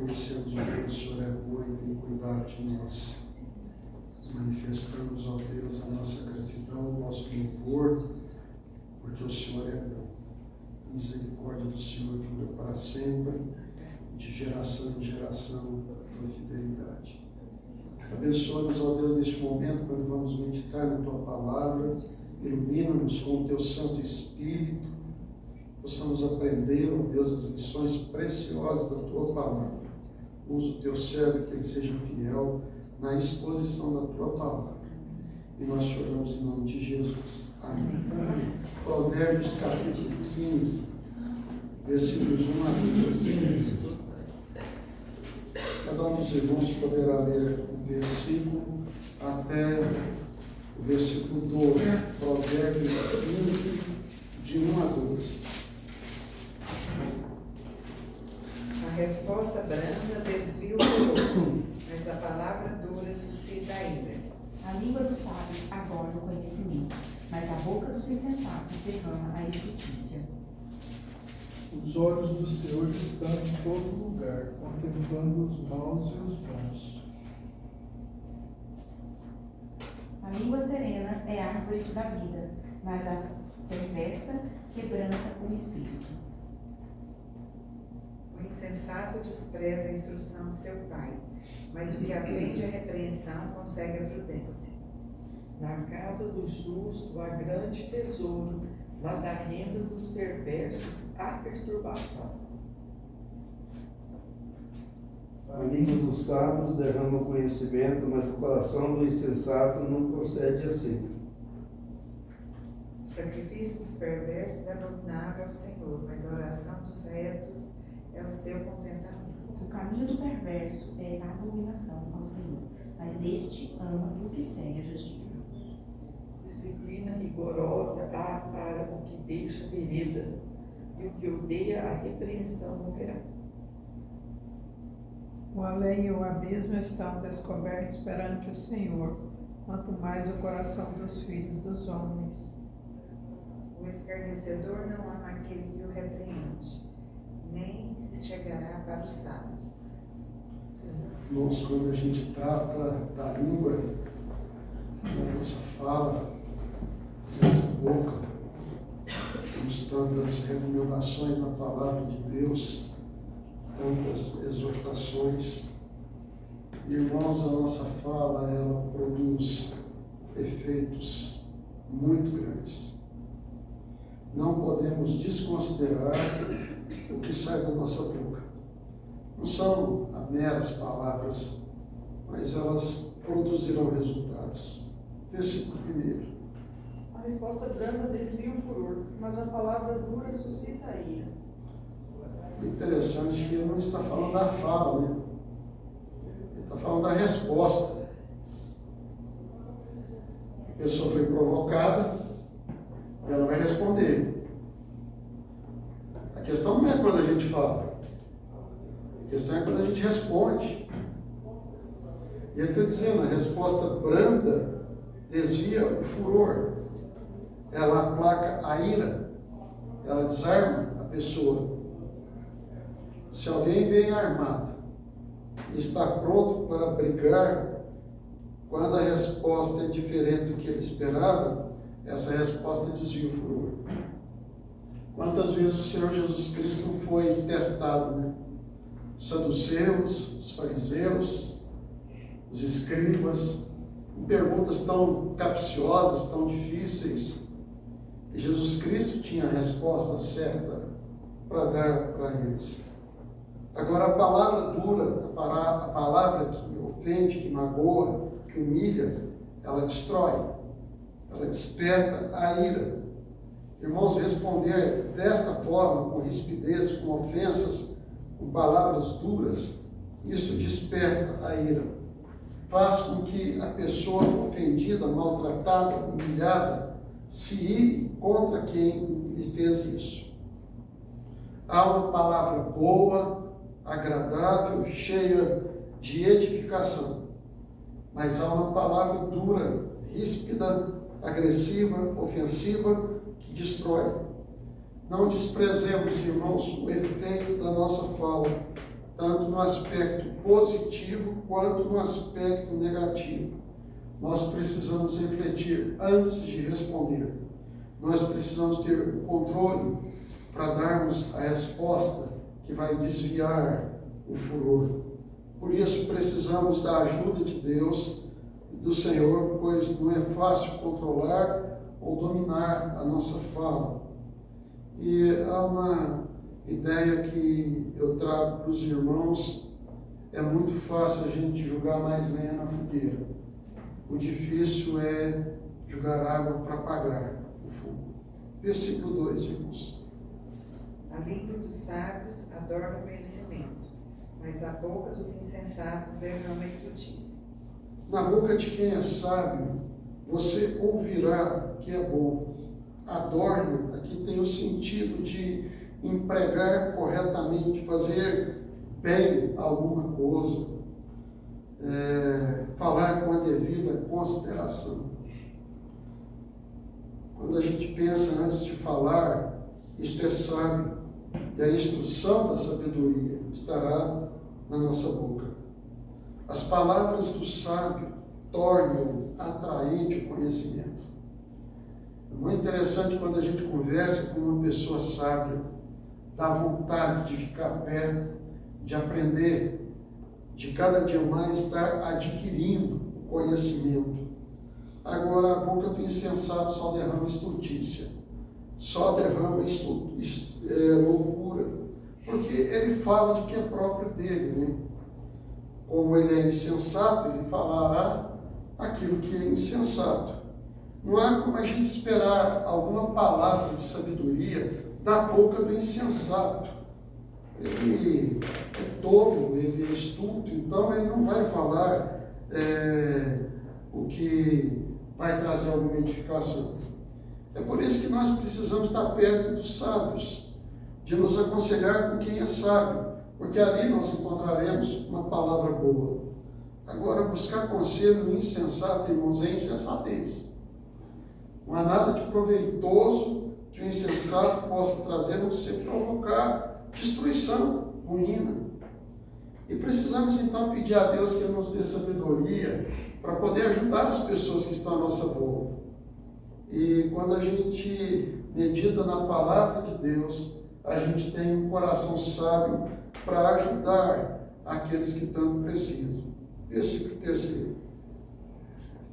reconhecemos o quanto o Senhor é bom e tem cuidado de nós. Manifestamos, ó Deus, a nossa gratidão, o nosso louvor, porque o Senhor é bom. A misericórdia do Senhor dura para sempre, de geração em geração, a tua fidelidade. Abençoa-nos, ó Deus, neste momento, quando vamos meditar na tua palavra. Ilumina-nos com o teu Santo Espírito. Possamos aprender, ó Deus, as lições preciosas da tua palavra. Usa o teu servo, que ele seja fiel na exposição da tua palavra. E nós choramos em nome de Jesus. Amém. Provérbios capítulo 15, versículos 1 a 12. Cada um dos irmãos poderá ler o versículo até o versículo 12. Provérbios 15, de 1 a 12. A resposta branda desvia o furor, mas a palavra dura suscita a ira. A língua dos sábios aborda o conhecimento, mas a boca dos insensatos derrama a injustiça. Os olhos do Senhor estão em todo lugar, contemplando os maus e os bons. A língua serena é a árvore da vida, mas a perversa quebranta o espírito. O insensato despreza a instrução de seu pai, mas o que atende à repreensão consegue a prudência. Na casa do justo há grande tesouro, mas na renda dos perversos há perturbação. A língua dos sábios derrama o conhecimento, mas o coração do insensato não procede assim. O sacrifício dos perversos é abominável ao Senhor, mas a oração dos retos é o seu contentamento. O caminho do perverso é a abominação ao Senhor, mas este ama o que segue a justiça. Disciplina rigorosa há para o que deixa vereda, e o que odeia a repreensão morrerá. O além e o abismo estão descobertos perante o Senhor, quanto mais o coração dos filhos dos homens. O escarnecedor não ama aquele que o repreende, nem se chegará para os sábios. Irmãos, quando a gente trata da língua, da nossa fala, dessa boca, temos tantas recomendações na palavra de Deus, tantas exortações. Irmãos, a nossa fala, ela produz efeitos muito grandes. Não podemos desconsiderar o que sai da nossa boca. Não são meras palavras, mas elas produzirão resultados. Versículo 1. A resposta branda desvia o furor, mas a palavra dura suscita a ira. O interessante é que ele não está falando da fala, né? Ele está falando da resposta. A pessoa foi provocada, ela vai responder. A questão não é quando a gente fala, a questão é quando a gente responde. E ele está dizendo, a resposta branda desvia o furor, ela aplaca a ira, ela desarma a pessoa. Se alguém vem armado e está pronto para brigar, quando a resposta é diferente do que ele esperava, essa resposta desvia o furor. Quantas vezes o Senhor Jesus Cristo foi testado, né? Os saduceus, os fariseus, os escribas, com perguntas tão capciosas, tão difíceis, e Jesus Cristo tinha a resposta certa para dar para eles. Agora, a palavra dura, a palavra que ofende, que magoa, que humilha, ela destrói, ela desperta a ira. Irmãos, responder desta forma, com rispidez, com ofensas, com palavras duras, isso desperta a ira. Faz com que a pessoa ofendida, maltratada, humilhada, se ire contra quem lhe fez isso. Há uma palavra boa, agradável, cheia de edificação, mas há uma palavra dura, ríspida, agressiva, ofensiva, que destrói. Não desprezemos, irmãos, o efeito da nossa fala, tanto no aspecto positivo quanto no aspecto negativo. Nós precisamos refletir antes de responder. Nós precisamos ter o controle para darmos a resposta que vai desviar o furor. Por isso precisamos da ajuda de Deus e do Senhor, pois não é fácil controlar ou dominar a nossa fala. E há uma ideia que eu trago para os irmãos: é muito fácil a gente jogar mais lenha na fogueira. O difícil é jogar água para apagar o fogo. Versículo 2, irmãos. A língua dos sábios adorna o conhecimento, mas a boca dos insensatos derrama a estultícia. Na boca de quem é sábio, você ouvirá que é bom. Adorno, aqui tem o sentido de empregar corretamente, fazer bem alguma coisa, falar com a devida consideração. Quando a gente pensa antes de falar, isto é sábio, e a instrução da sabedoria estará na nossa boca. As palavras do sábio tornam atraente o conhecimento. É muito interessante quando a gente conversa com uma pessoa sábia, dá vontade de ficar perto, de aprender, de cada dia mais estar adquirindo o conhecimento. Agora, a boca do insensato só derrama estultícia, só derrama loucura, porque ele fala de que é próprio dele, né? Como ele é insensato, ele falará aquilo que é insensato. Não há como a gente esperar alguma palavra de sabedoria da boca do insensato. Ele é tolo, ele é estúpido, então ele não vai falar o que vai trazer alguma edificação. É por isso que nós precisamos estar perto dos sábios, de nos aconselhar com quem é sábio, porque ali nós encontraremos uma palavra boa. Agora, buscar conselho no insensato, irmãos, é insensatez. Não há nada de proveitoso que o insensato possa trazer, a não ser provocar destruição, ruína. E precisamos então pedir a Deus que Ele nos dê sabedoria para poder ajudar as pessoas que estão à nossa volta. E quando a gente medita na palavra de Deus, a gente tem um coração sábio para ajudar aqueles que tanto precisam. Versículo 3.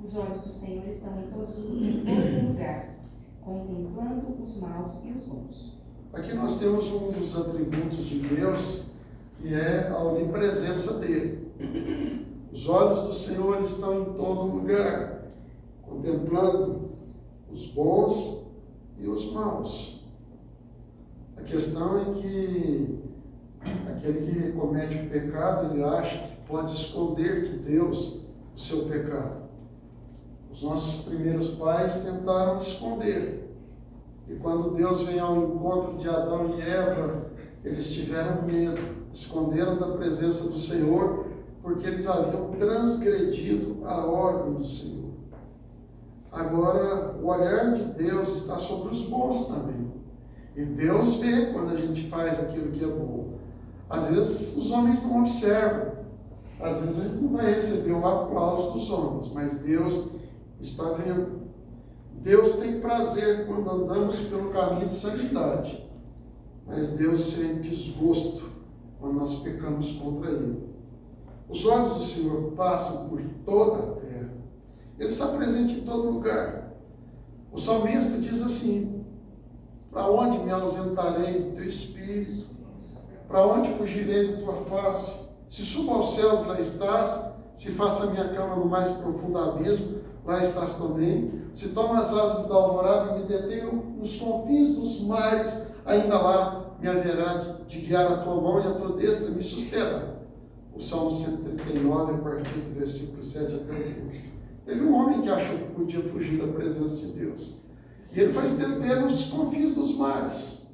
Os olhos do Senhor estão em todo lugar, contemplando os maus e os bons. Aqui nós temos um dos atributos de Deus, que é a onipresença dele. Os olhos do Senhor estão em todo lugar, contemplando os bons e os maus. A questão é que aquele que comete o pecado, ele acha que pode esconder de Deus o seu pecado. Os nossos primeiros pais tentaram esconder. E quando Deus vem ao encontro de Adão e Eva, eles tiveram medo, esconderam da presença do Senhor, porque eles haviam transgredido a ordem do Senhor. Agora, o olhar de Deus está sobre os bons também. E Deus vê quando a gente faz aquilo que é bom. Às vezes os homens não observam, às vezes a gente não vai receber o aplauso dos homens, mas Deus está vendo. Deus tem prazer quando andamos pelo caminho de santidade, mas Deus sente desgosto quando nós pecamos contra Ele. Os olhos do Senhor passam por toda a terra, Ele está presente em todo lugar. O salmista diz assim: para onde me ausentarei do teu espírito? Para onde fugirei da tua face? Se subo aos céus, lá estás. Se faço a minha cama no mais profundo abismo, lá estás também. Se tomo as asas da alvorada e me detenho nos confins dos mares, ainda lá me haverá de guiar a tua mão e a tua destra me susterá. O Salmo 139, a partir do versículo 7 até o 12. Teve um homem que achou que podia fugir da presença de Deus. E ele foi se deter nos confins dos mares.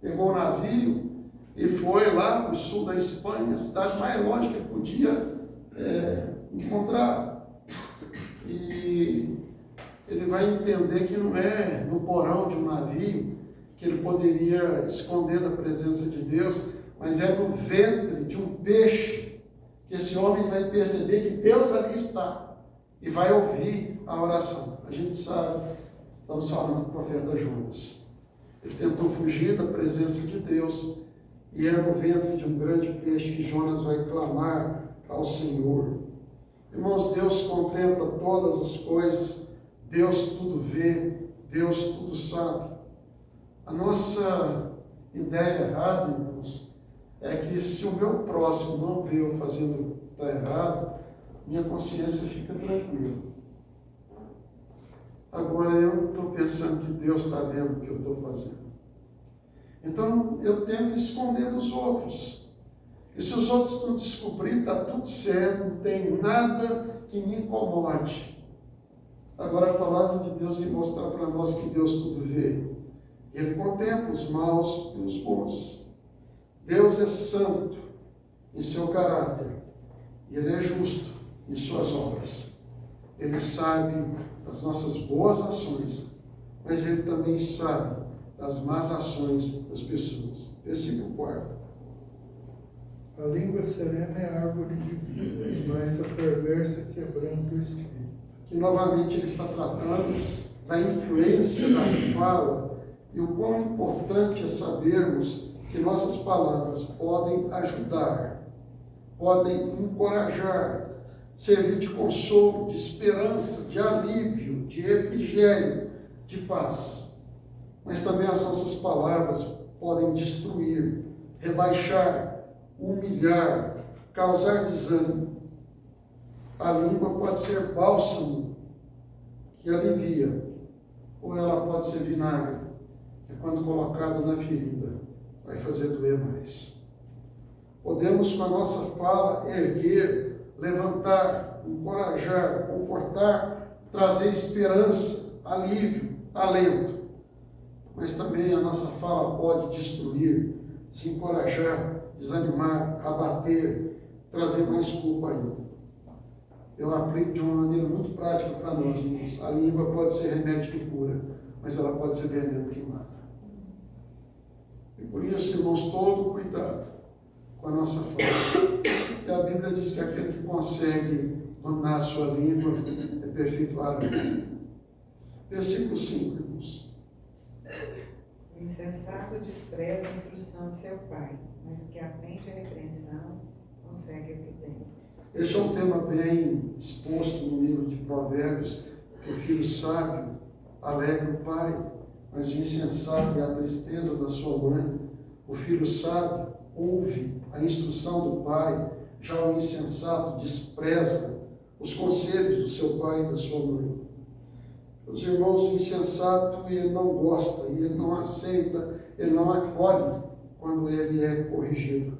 Pegou um navio e foi lá para o sul da Espanha, a cidade mais longe que ele podia encontrar. E ele vai entender que não é no porão de um navio que ele poderia esconder da presença de Deus, mas é no ventre de um peixe que esse homem vai perceber que Deus ali está e vai ouvir a oração. A gente sabe, estamos falando do profeta Jonas. Ele tentou fugir da presença de Deus e é no ventre de um grande peixe que Jonas vai clamar ao Senhor. Irmãos, Deus contempla todas as coisas, Deus tudo vê, Deus tudo sabe. A nossa ideia errada, irmãos, é que se o meu próximo não vê eu fazendo o que está errado, minha consciência fica tranquila. Agora eu estou pensando que Deus está vendo o que eu estou fazendo. Então eu tento esconder dos outros. E se os outros não descobrirem, está tudo certo, não tem nada que me incomode. Agora a palavra de Deus vem mostrar para nós que Deus tudo vê. Ele contempla os maus e os bons. Deus é santo em seu caráter. E Ele é justo em suas obras. Ele sabe das nossas boas ações, mas Ele também sabe das más ações das pessoas. Versículo 4. A língua serena é a árvore de vida, mas a perversa quebranta o espírito. Que novamente ele está tratando da influência da fala e o quão importante é sabermos que nossas palavras podem ajudar, podem encorajar, servir de consolo, de esperança, de alívio, de refrigério, de paz. Mas também as nossas palavras podem destruir, rebaixar, humilhar, causar desânimo. A língua pode ser bálsamo, que alivia, ou ela pode ser vinagre, que quando colocada na ferida, vai fazer doer mais. Podemos, com a nossa fala, erguer, levantar, encorajar, confortar, trazer esperança, alívio, alento. Mas também a nossa fala pode destruir, desencorajar, desanimar, abater, trazer mais culpa ainda. Eu aplico de uma maneira muito prática para nós, irmãos. A língua pode ser remédio que cura, mas ela pode ser veneno que mata. E por isso, irmãos, todo cuidado com a nossa fala. E a Bíblia diz que aquele que consegue dominar a sua língua é perfeito varão. Versículo 5, irmãos. O insensato despreza a instrução de seu pai, mas o que atende à repreensão consegue a prudência. Este é um tema bem exposto no livro de Provérbios, que o filho sábio alegra o pai, mas o insensato é a tristeza da sua mãe. O filho sábio ouve a instrução do pai, já o insensato despreza os conselhos do seu pai e da sua mãe. Meus irmãos, o insensato, ele não gosta, ele não aceita, ele não acolhe quando ele é corrigido.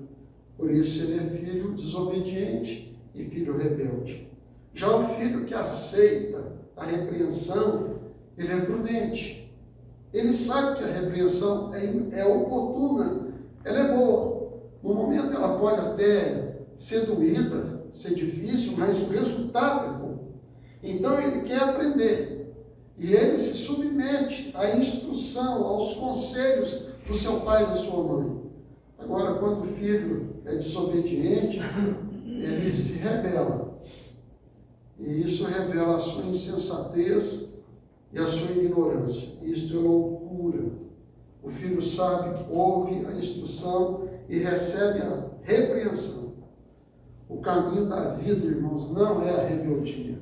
Por isso ele é filho desobediente e filho rebelde. Já o filho que aceita a repreensão, ele é prudente. Ele sabe que a repreensão é oportuna, ela é boa. No momento ela pode até ser doída, ser difícil, mas o resultado é bom. Então ele quer aprender. E ele se submete à instrução, aos conselhos do seu pai e da sua mãe. Agora, quando o filho é desobediente, ele se rebela. E isso revela a sua insensatez e a sua ignorância. Isto é loucura. O filho sábio ouve a instrução e recebe a repreensão. O caminho da vida, irmãos, não é a rebeldia.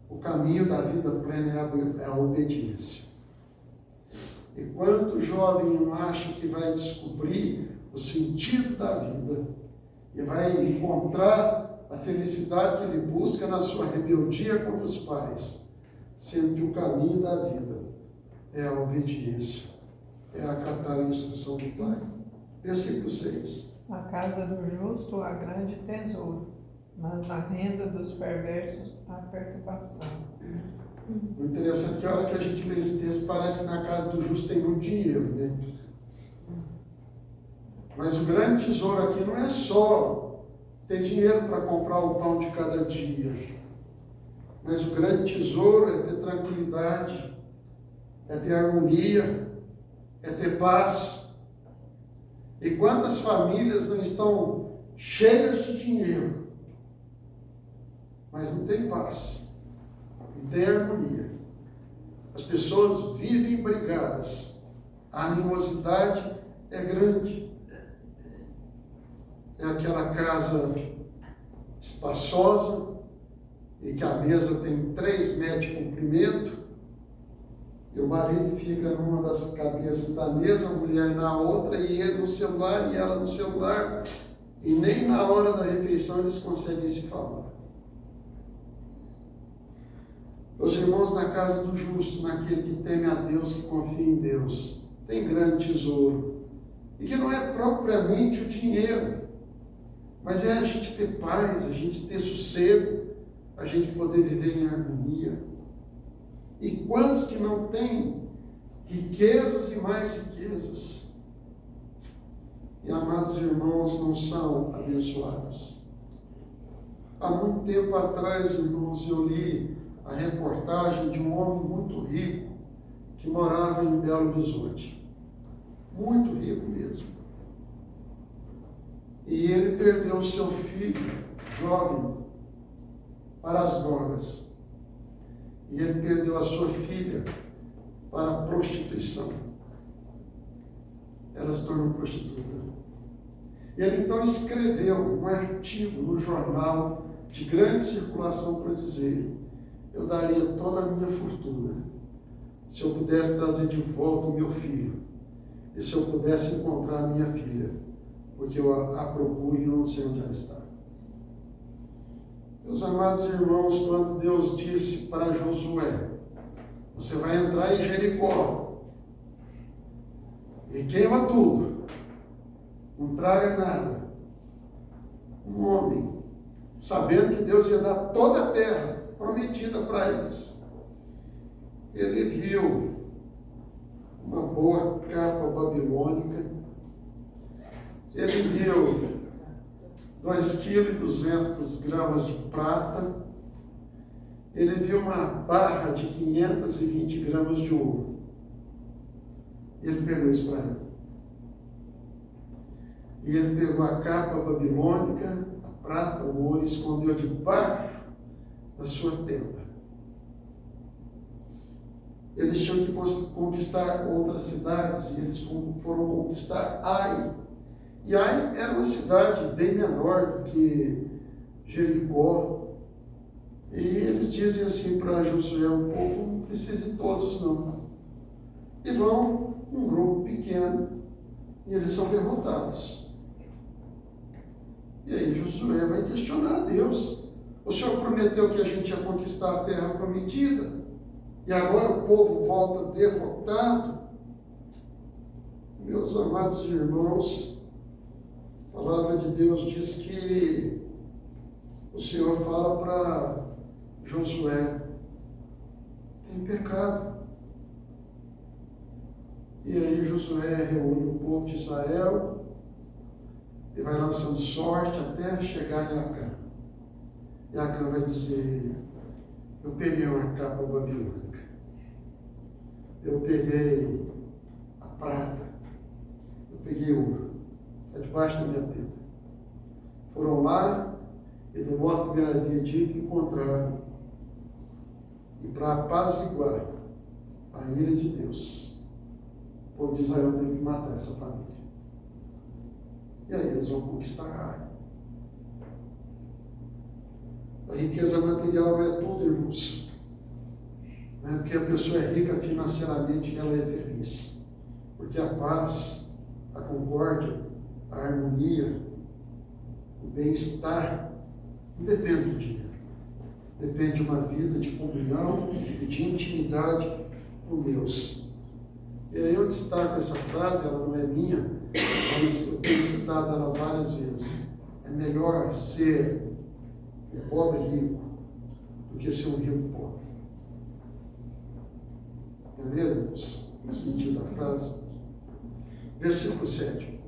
O caminho da vida plena é a obediência. E quanto o jovem acha que vai descobrir o sentido da vida e vai encontrar a felicidade que ele busca na sua rebeldia contra os pais, sendo que o caminho da vida é a obediência, é acatar a instrução do pai. Versículo 6. Na casa do justo há grande tesouro, mas na renda dos perversos há perturbação. O interessante é que a hora que a gente lê esse texto, parece que na casa do justo tem muito dinheiro, né? Mas o grande tesouro aqui não é só ter dinheiro para comprar o pão de cada dia, mas o grande tesouro é ter tranquilidade, é ter harmonia, é ter paz. E quantas famílias não estão cheias de dinheiro, mas não tem paz, não tem harmonia. As pessoas vivem brigadas, a animosidade é grande. É aquela casa espaçosa, e que a mesa tem 3 metros de comprimento, e o marido fica numa das cabeças da mesa, a mulher na outra, e ele no celular, e ela no celular, e nem na hora da refeição eles conseguem se falar. Meus irmãos, na casa do justo, naquele que teme a Deus, que confia em Deus, tem grande tesouro, e que não é propriamente o dinheiro, mas é a gente ter paz, a gente ter sossego, a gente poder viver em harmonia. E quantos que não têm riquezas e mais riquezas? E, amados irmãos, não são abençoados. Há muito tempo atrás, irmãos, eu li a reportagem de um homem muito rico que morava em Belo Horizonte. Muito rico mesmo. E ele perdeu seu filho, jovem, para as drogas. E ele perdeu a sua filha para a prostituição. Ela se tornou prostituta. E ele então escreveu um artigo no jornal de grande circulação para dizer: eu daria toda a minha fortuna se eu pudesse trazer de volta o meu filho e se eu pudesse encontrar a minha filha, porque eu a procuro e não sei onde ela está. Meus amados irmãos, quando Deus disse para Josué: você vai entrar em Jericó e queima tudo, não traga nada. Um homem, sabendo que Deus ia dar toda a terra prometida para eles, ele viu uma boa capa babilônica, ele viu 2,2 kg de prata, ele viu uma barra de 520 gramas de ouro. Ele pegou isso para ele. E ele pegou a capa babilônica, a prata, o ouro, e escondeu debaixo da sua tenda. Eles tinham que conquistar outras cidades, e eles foram conquistar Ai. E Ai era uma cidade bem menor do que Jericó. E eles dizem assim para Josué: o povo não precisa de todos não. E vão um grupo pequeno, e eles são derrotados. E aí Josué vai questionar a Deus: o Senhor prometeu que a gente ia conquistar a terra prometida, e agora o povo volta derrotado? Meus amados irmãos, a palavra de Deus diz que o Senhor fala para Josué: tem pecado. E aí Josué reúne o povo de Israel e vai lançando sorte até chegar em Acã. E Acã vai dizer: eu peguei uma capa babilônica, eu peguei a prata, eu peguei ouro, está debaixo da minha tenda. Foram lá e, do modo que ele havia dito, encontraram. E para apaziguar a ira de Deus, o povo de Israel teve que matar essa família. E aí eles vão conquistar Ai. A riqueza material não é tudo, irmãos. Não é porque a pessoa é rica financeiramente que ela é feliz. Porque a paz, a concórdia, a harmonia, o bem-estar não depende do dinheiro. Depende de uma vida de comunhão e de intimidade com Deus. E aí eu destaco essa frase, ela não é minha, mas eu tenho citado ela várias vezes. É melhor ser um pobre rico do que ser um rico pobre. Entenderam, irmãos? No sentido da frase. Versículo 7.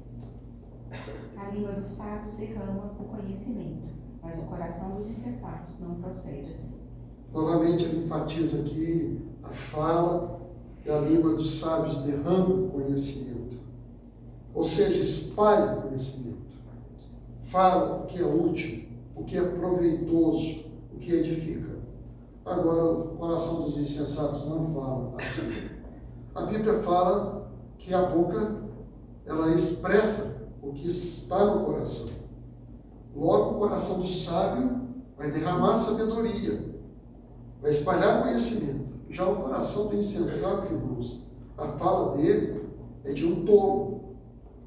A língua dos sábios derrama o conhecimento, mas o coração dos insensatos não procede assim. Novamente ele enfatiza aqui a fala que a língua dos sábios derrama o conhecimento. Ou seja, espalhe conhecimento. Fala o que é útil, o que é proveitoso, o que edifica. Agora, o coração dos insensatos não fala assim. A Bíblia fala que a boca, ela expressa o que está no coração. Logo, o coração do sábio vai derramar sabedoria, vai espalhar conhecimento. Já o coração do insensato, irmãos, a fala dele é de um tolo.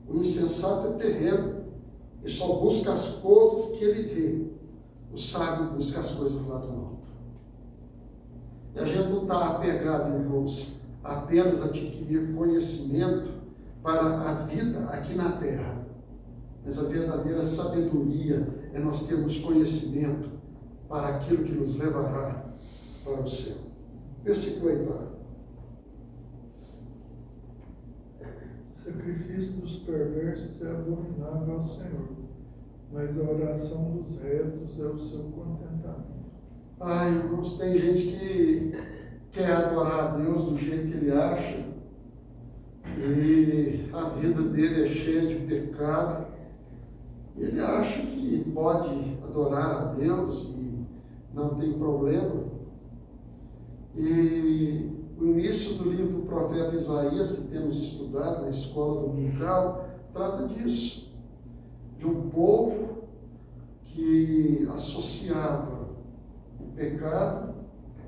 O insensato é terreno e só busca as coisas que ele vê. O sábio busca as coisas lá do alto. E a gente não está apegado, irmãos, apenas a adquirir conhecimento para a vida aqui na terra. Mas a verdadeira sabedoria é nós termos conhecimento para aquilo que nos levará para o céu. Versículo 8. Sacrifício dos perversos é abominável ao Senhor, mas a oração dos retos é o seu contentamento. Ai, irmãos, tem gente que quer adorar a Deus do jeito que ele acha, e a vida dele é cheia de pecado. Ele acha que pode adorar a Deus e não tem problema. E o início do livro do profeta Isaías, que temos estudado na escola dominical, trata disso. De um povo que associava o pecado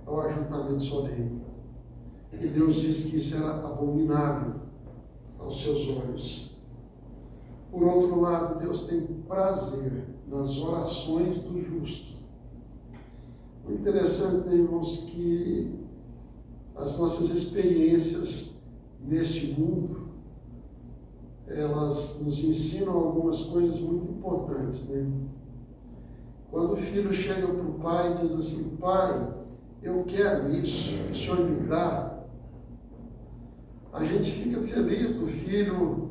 ao ajuntamento solene. E Deus disse que isso era abominável aos seus olhos. Por outro lado, Deus tem prazer nas orações do justo. O interessante, né, irmãos, que as nossas experiências neste mundo, elas nos ensinam algumas coisas muito importantes, né? Quando o filho chega para o pai e diz assim: pai, eu quero isso, o senhor me dá, a gente fica feliz do filho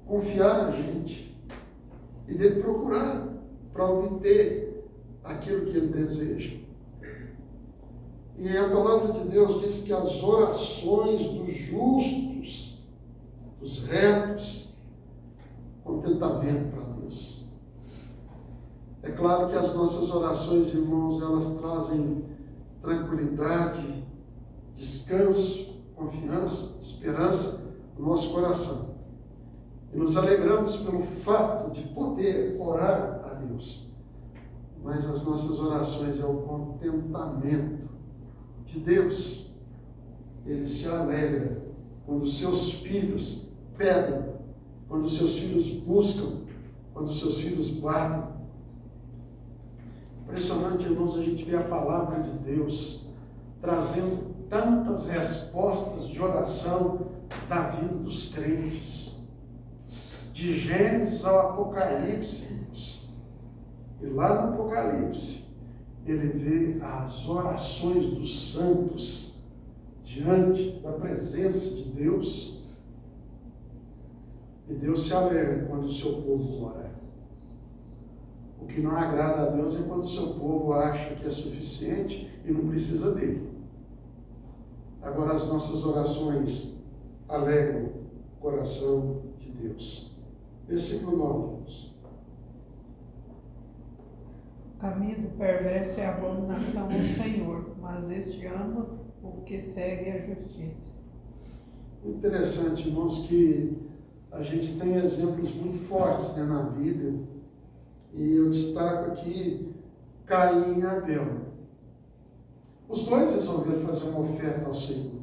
confiar na gente e dele procurar para obter aquilo que ele deseja. E a palavra de Deus diz que as orações dos justos, dos retos, contentamento para Deus. É claro que as nossas orações, irmãos, elas trazem tranquilidade, descanso, confiança, esperança no nosso coração. E nos alegramos pelo fato de poder orar a Deus. Mas as nossas orações é o contentamento de Deus. Ele se alegra quando os seus filhos pedem, quando os seus filhos buscam, quando os seus filhos batem. Impressionante, irmãos, a gente vê a palavra de Deus trazendo tantas respostas de oração da vida dos crentes. De Gênesis ao Apocalipse, irmãos. E lá no Apocalipse, ele vê as orações dos santos diante da presença de Deus. E Deus se alegra quando o seu povo ora. O que não agrada a Deus é quando o seu povo acha que é suficiente e não precisa dele. Agora, as nossas orações alegram o coração de Deus. Versículo 9, irmãos. O caminho do perverso é abominação ao Senhor, mas este ama o que segue a justiça. Interessante, irmãos, que a gente tem exemplos muito fortes, né, na Bíblia. E eu destaco aqui Caim e Abel. Os dois resolveram fazer uma oferta ao Senhor.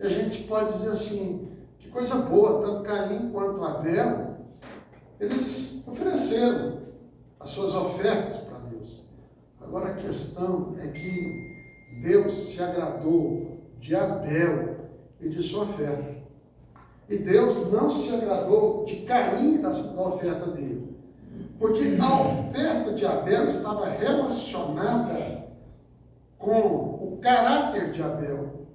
E a gente pode dizer assim, que coisa boa, tanto Caim quanto Abel, eles ofereceram as suas ofertas para Deus. Agora a questão é que Deus se agradou de Abel e de sua oferta. E Deus não se agradou de Caim da oferta dele. Porque a oferta de Abel estava relacionada com o caráter de Abel.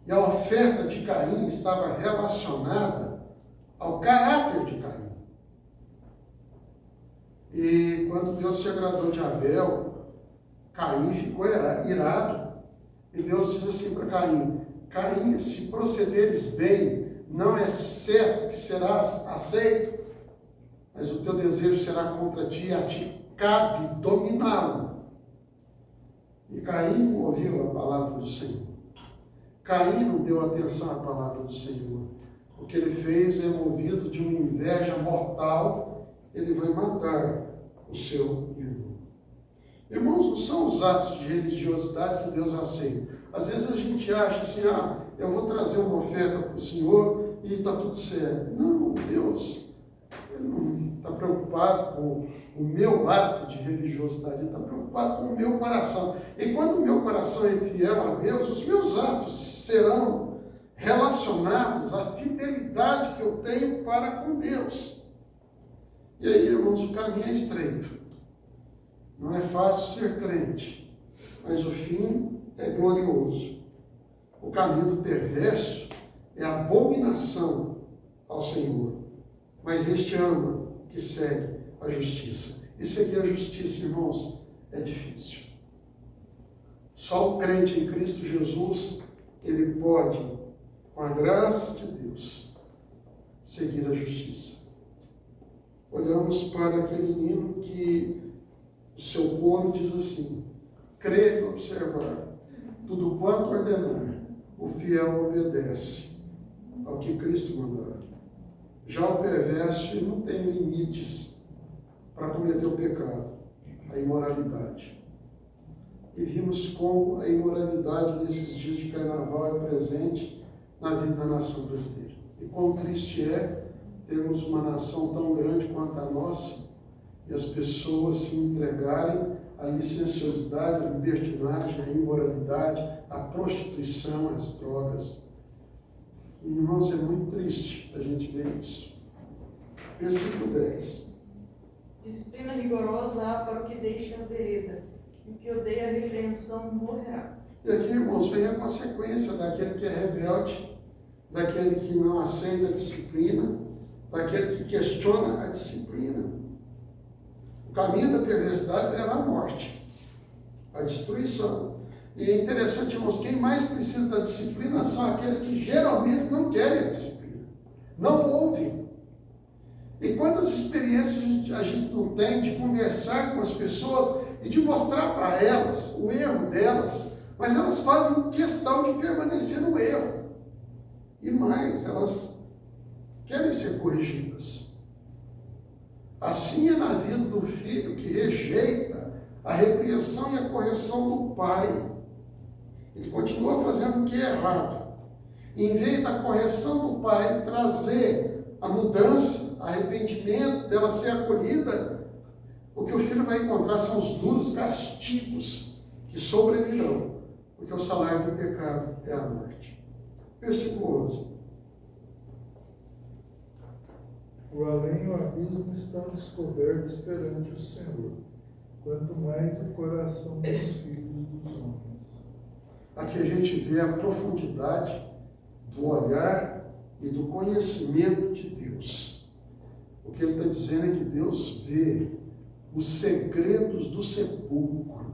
E a oferta de Caim estava relacionada ao caráter de Caim. E quando Deus se agradou de Abel, Caim ficou irado. E Deus diz assim para Caim: Caim, se procederes bem, não é certo que serás aceito, mas o teu desejo será contra ti e a ti cabe dominá-lo. E Caim ouviu a palavra do Senhor. Caim não deu atenção à palavra do Senhor. O que ele fez é movido de uma inveja mortal, ele vai matar o seu irmão. Irmãos, não são os atos de religiosidade que Deus aceita. Às vezes a gente acha assim, eu vou trazer uma oferta para o Senhor e está tudo certo. Não, Deus, Ele não está preocupado com o meu ato de religiosidade, Ele está preocupado com o meu coração. E quando o meu coração é fiel a Deus, os meus atos serão relacionados à fidelidade que eu tenho para com Deus. E aí, irmãos, o caminho é estreito. Não é fácil ser crente, mas o fim é glorioso. O caminho do perverso é abominação ao Senhor, mas este ama que segue a justiça. E seguir a justiça, irmãos, é difícil. Só o crente em Cristo Jesus, ele pode, com a graça de Deus, seguir a justiça. Olhamos para aquele hino que o seu coro diz assim: crer e observar, tudo quanto ordenar, o fiel obedece ao que Cristo mandar. Já o perverso ele não tem limites para cometer o pecado, a imoralidade. E vimos como a imoralidade nesses dias de carnaval é presente na vida da nação brasileira. E quão triste é termos uma nação tão grande quanto a nossa e as pessoas se entregarem à licenciosidade, à libertinagem, à imoralidade, à prostituição, às drogas. E, irmãos, é muito triste a gente ver isso. Versículo 10. Disciplina rigorosa há para o que deixa a vereda, e o que odeia a repreensão morrerá. E aqui, irmãos, vem a consequência daquele que é rebelde, daquele que não aceita a disciplina, daquele que questiona a disciplina. O caminho da perversidade leva à morte, à destruição. E é interessante, irmãos, quem mais precisa da disciplina são aqueles que geralmente não querem a disciplina, não ouvem. E quantas experiências a gente não tem de conversar com as pessoas e de mostrar para elas o erro delas, mas elas fazem questão de permanecer no erro. E mais, elas querem ser corrigidas. Assim é na vida do filho que rejeita a repreensão e a correção do pai. Ele continua fazendo o que é errado. E em vez da correção do pai trazer a mudança, arrependimento, dela ser acolhida, o que o filho vai encontrar são os duros castigos que sobrevirão, porque o salário do pecado é a morte. Versículo 11. O além e o abismo estão descobertos perante o Senhor, quanto mais o coração dos filhos dos homens. Aqui a gente vê a profundidade do olhar e do conhecimento de Deus. O que ele está dizendo é que Deus vê os segredos do sepulcro.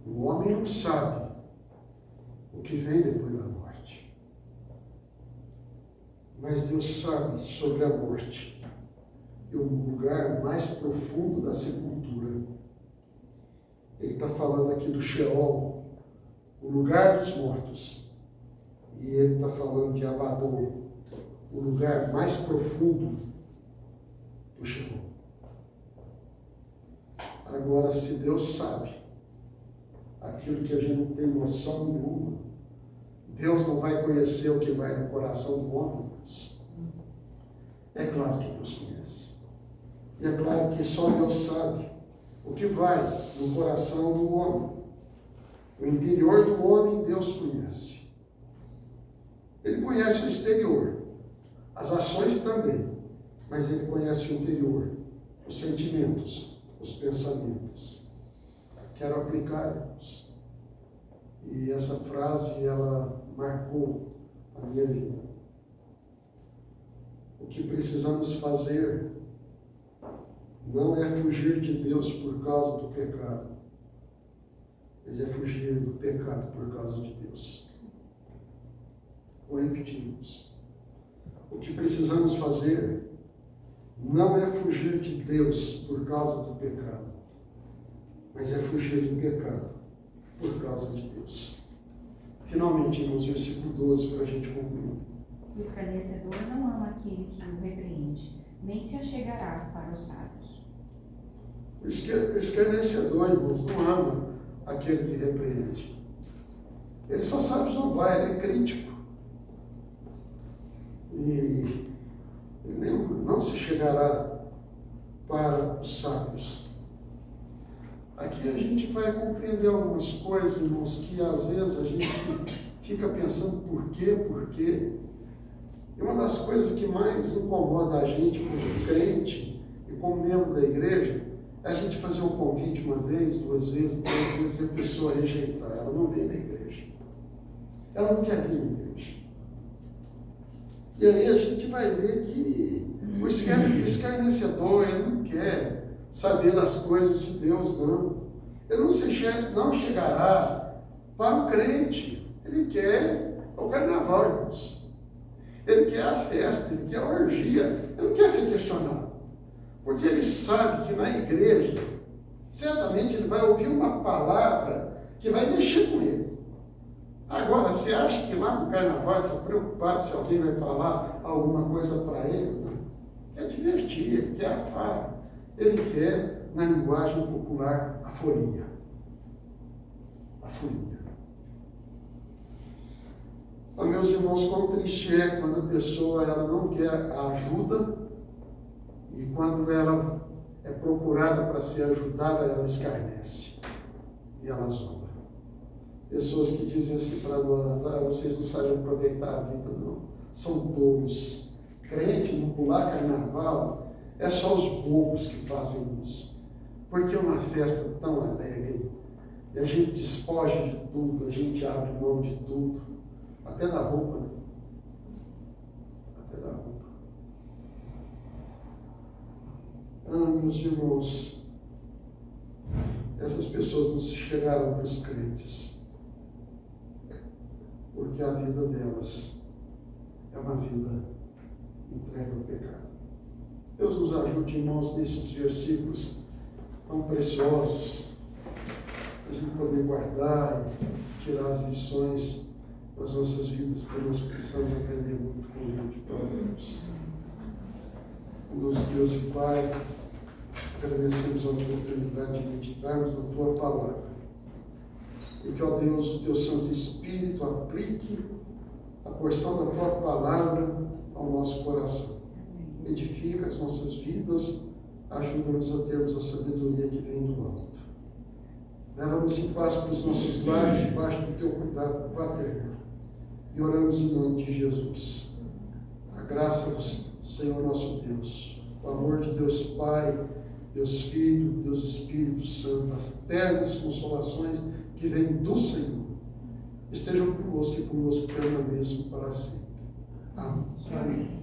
O homem não sabe o que vem depois da morte. Mas Deus sabe sobre a morte e o lugar mais profundo da sepultura. Ele está falando aqui do Sheol, o lugar dos mortos. E ele está falando de Abaddon, o lugar mais profundo do Sheol. Agora, se Deus sabe aquilo que a gente não tem noção nenhuma, Deus não vai conhecer o que vai no coração do homem. É claro que Deus conhece. E é claro que só Deus sabe o que vai no coração do homem. O interior do homem, Deus conhece. Ele conhece o exterior, as ações também, mas ele conhece o interior, os sentimentos, os pensamentos. Quero aplicar-nos. E essa frase, ela marcou a minha vida. O que precisamos fazer não é fugir de Deus por causa do pecado, mas é fugir do pecado por causa de Deus. vou repetir-vos. O que precisamos fazer não é fugir de Deus por causa do pecado, mas é fugir do pecado por causa de Deus. Finalmente, irmãos, versículo 12 para a gente concluir. O escarnecedor não ama aquele que o repreende, nem se achegará para os sábios. O escarnecedor, irmãos, não ama aquele que repreende. Ele só sabe zombar, ele é crítico. E ele não se chegará para os sábios. Aqui a gente vai compreender algumas coisas, irmãos, que às vezes a gente fica pensando por quê. E uma das coisas que mais incomoda a gente como crente e como membro da igreja é a gente fazer um convite uma vez, 2 vezes, 3 vezes e a pessoa rejeitar. Ela não vem na igreja. Ela não quer vir na igreja. E aí a gente vai ver que o escarnecedor, ele não quer saber das coisas de Deus, não. Ele não chegará para o crente. Ele quer o carnaval, irmãos. Ele quer a festa, ele quer a orgia. Ele não quer ser questionado. Porque ele sabe que na igreja, certamente ele vai ouvir uma palavra que vai mexer com ele. Agora, você acha que lá no carnaval ele está preocupado se alguém vai falar alguma coisa para ele? Não. Quer divertir, ele quer a farra. Ele quer, na linguagem popular, a folia. A folia. Então, meus irmãos, quão triste é quando a pessoa ela não quer a ajuda e quando ela é procurada para ser ajudada, ela escarnece e ela zomba. Pessoas que dizem assim para nós, vocês não sabem aproveitar a vida, não. São tolos. Crente, não pular carnaval, é só os bobos que fazem isso. Porque é uma festa tão alegre, e a gente despoja de tudo, a gente abre mão de tudo, até da roupa, né? Até da roupa. Meus irmãos, essas pessoas não se chegaram para os crentes, porque a vida delas é uma vida entregue ao pecado. Deus nos ajude, irmãos, nesses versículos tão preciosos, a gente poder guardar e tirar as lições para as nossas vidas, porque nós precisamos aprender muito com o livro de Provérbios. Deus e Pai, agradecemos a oportunidade de meditarmos na Tua Palavra. E que, ó Deus, o Teu Santo Espírito aplique a porção da Tua Palavra ao nosso coração. Edifica as nossas vidas, ajuda-nos a termos a sabedoria que vem do alto. Leva-nos em paz para os nossos lares, debaixo do Teu cuidado paternal. E oramos em nome de Jesus. A graça do Senhor nosso Deus, o amor de Deus Pai, Deus Filho, Deus Espírito Santo, as ternas consolações que vêm do Senhor, estejam conosco e conosco permaneçam para sempre. Amém.